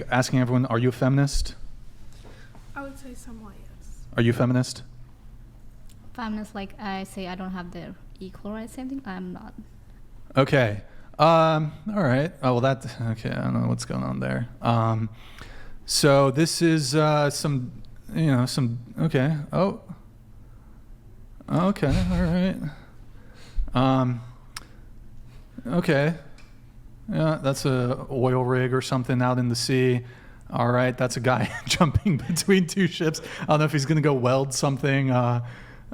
asking everyone, are you a feminist? I would say somewhat, yes. Are you a feminist? Feminist, like I say, I don't have the equal rights, same thing. I'm not. Okay. All right. Oh, well, okay. I don't know what's going on there. So this is okay. Oh. Okay. All right. Okay. Yeah, that's a oil rig or something out in the sea. All right. That's a guy jumping between two ships. I don't know if he's going to go weld something.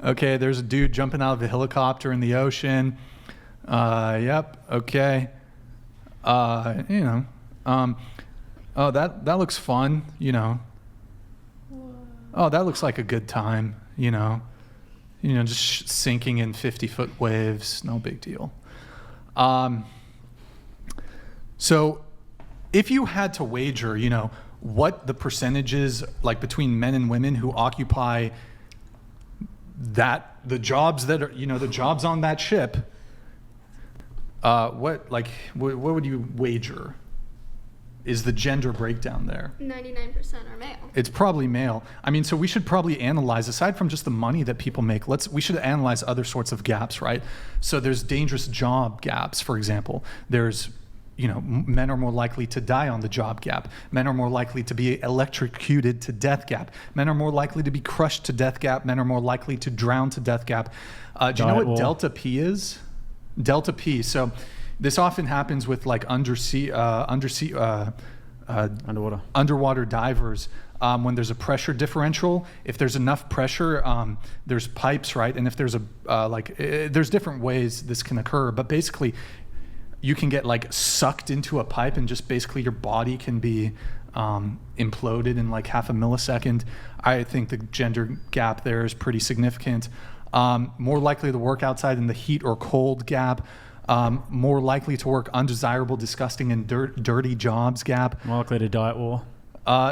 Okay. There's a dude jumping out of a helicopter in the ocean. Yep. Okay. Oh, that looks fun, Oh, that looks like a good time, just sinking in 50-foot waves, no big deal. So if you had to wager, what the percentage is like between men and women who occupy the jobs that are, the jobs on that ship, what would you wager is the gender breakdown there? 99% are male. It's probably male. I mean, so we should probably analyze, aside from just the money that people make, we should analyze other sorts of gaps, right? So there's dangerous job gaps, for example. There's, men are more likely to die on the job gap. Men are more likely to be electrocuted to death gap. Men are more likely to be crushed to death gap. Men are more likely to drown to death gap. Do you know what delta P is? Delta P. So this often happens with like underwater divers. When there's a pressure differential, if there's enough pressure, there's pipes, right? And if there's there's different ways this can occur, but basically you can get like sucked into a pipe and just basically your body can be imploded in like half a millisecond. I think the gender gap there is pretty significant. More likely to work outside in the heat or cold gap. More likely to work undesirable, disgusting, and dirty jobs gap. More likely to die at war.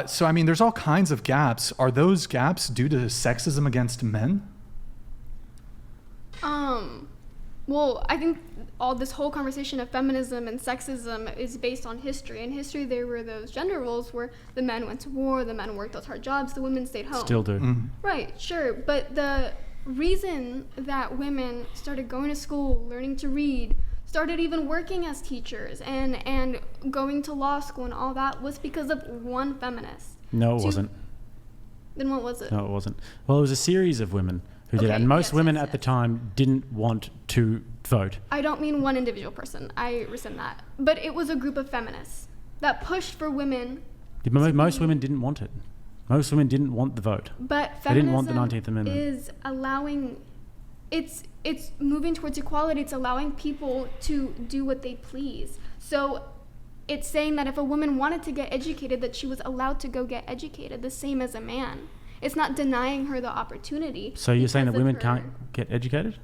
So, I mean, there's all kinds of gaps. Are those gaps due to sexism against men? Well, I think this whole conversation of feminism and sexism is based on history. In history, there were those gender roles where the men went to war, the men worked those hard jobs, the women stayed home. Still do. Mm-hmm. Right, sure. But the reason that women started going to school, learning to read, started even working as teachers and going to law school and all that was because of one feminist. No, it wasn't. Then what was it? No, it wasn't. Well, it was a series of women who did that. And most women at the time didn't want to vote. I don't mean one individual person. I rescind that. But it was a group of feminists that pushed for women. Most women didn't want it. Most women didn't want the vote. But feminism they didn't want the 19th Amendment. Is allowing, it's moving towards equality. It's allowing people to do what they please. So it's saying that if a woman wanted to get educated, that she was allowed to go get educated, the same as a man. It's not denying her the opportunity. So you're saying that women can't get educated?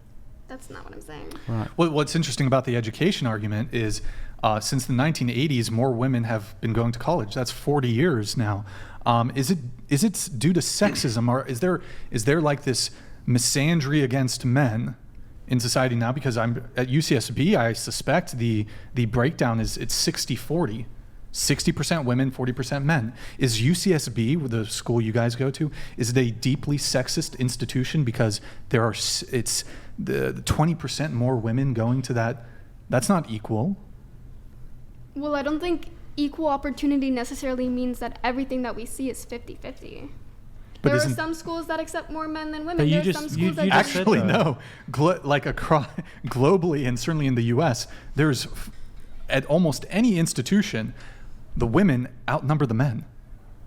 That's not what I'm saying. Right. Well, what's interesting about the education argument is since the 1980s, more women have been going to college. That's 40 years now. Is it due to sexism, or is there like this misandry against men in society now? Because I'm at UCSB, I suspect the breakdown is it's 60-40. 60% women, 40% men. Is UCSB, the school you guys go to, is it a deeply sexist institution because it's the 20% more women going to that? That's not equal. Well, I don't think equal opportunity necessarily means that everything that we see is 50-50. There are some schools that accept more men than women. There are some schools that actually no. Globally and certainly in the U.S., there's at almost any institution, the women outnumber the men.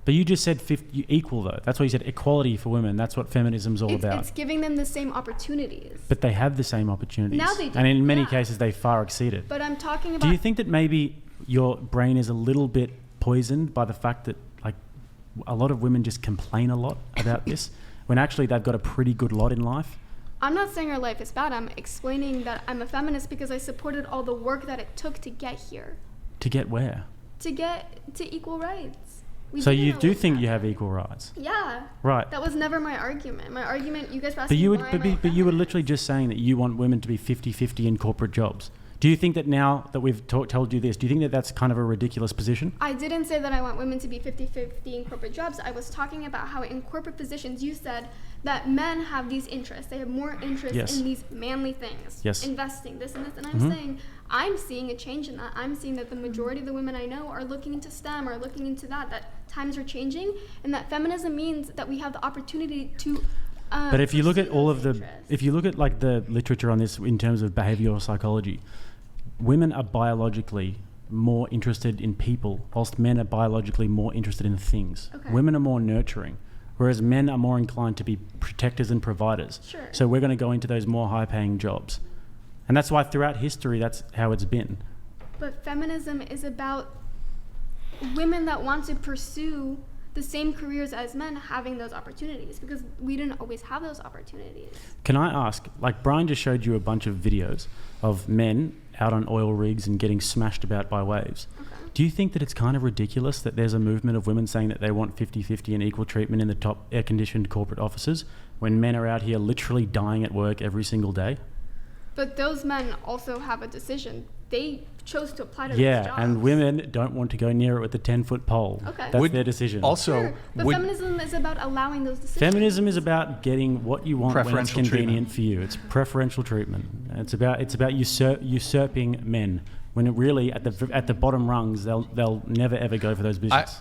But you just said equal, though. That's what you said, equality for women. That's what feminism's all about. It's giving them the same opportunities. But they have the same opportunities. Now they do. And in many cases, they far exceed it. But I'm talking about... Do you think that maybe your brain is a little bit poisoned by the fact that like a lot of women just complain a lot about this, when actually they've got a pretty good lot in life? I'm not saying our life is bad. I'm explaining that I'm a feminist because I supported all the work that it took to get here. To get where? To get to equal rights. So you do think you have equal rights? Yeah. Right. That was never my argument. My argument, you guys were asking But you were literally just saying that you want women to be 50-50 in corporate jobs. Do you think that now that we've told you this, do you think that that's kind of a ridiculous position? I didn't say that I want women to be 50-50 in corporate jobs. I was talking about how in corporate positions you said that men have these interests. They have more interest Yes. in these manly things. Yes. Investing, this and this. And Mhm. I'm saying, I'm seeing a change in that. I'm seeing that the majority of the women I know are looking into STEM or looking into that times are changing, and that feminism means that we have the opportunity to But if you look at pursue all those of the, interests. if you look at like the literature on this in terms of behavioral psychology, women are biologically more interested in people, whilst men are biologically more interested in things. Okay. Women are more nurturing, whereas men are more inclined to be protectors and providers. Sure. So we're going to go into those more high-paying jobs. And that's why throughout history, that's how it's been. But feminism is about women that want to pursue the same careers as men having those opportunities, because we didn't always have those opportunities. Can I ask, like Brian just showed you a bunch of videos of men out on oil rigs and getting smashed about by waves. Okay. Do you think that it's kind of ridiculous that there's a movement of women saying that they want 50-50 and equal treatment in the top air-conditioned corporate offices when men are out here literally dying at work every single day? But those men also have a decision. They chose to apply to those Yeah, jobs. and women don't want to go near it with a 10-foot pole. Okay. That's Would- their decision. Also, Sure, but would, feminism is about allowing those decisions. Feminism is about getting what you want when it's Preferential convenient treatment. for you. It's preferential treatment. It's about usurping men when it really at the bottom rungs they'll never ever go for those positions.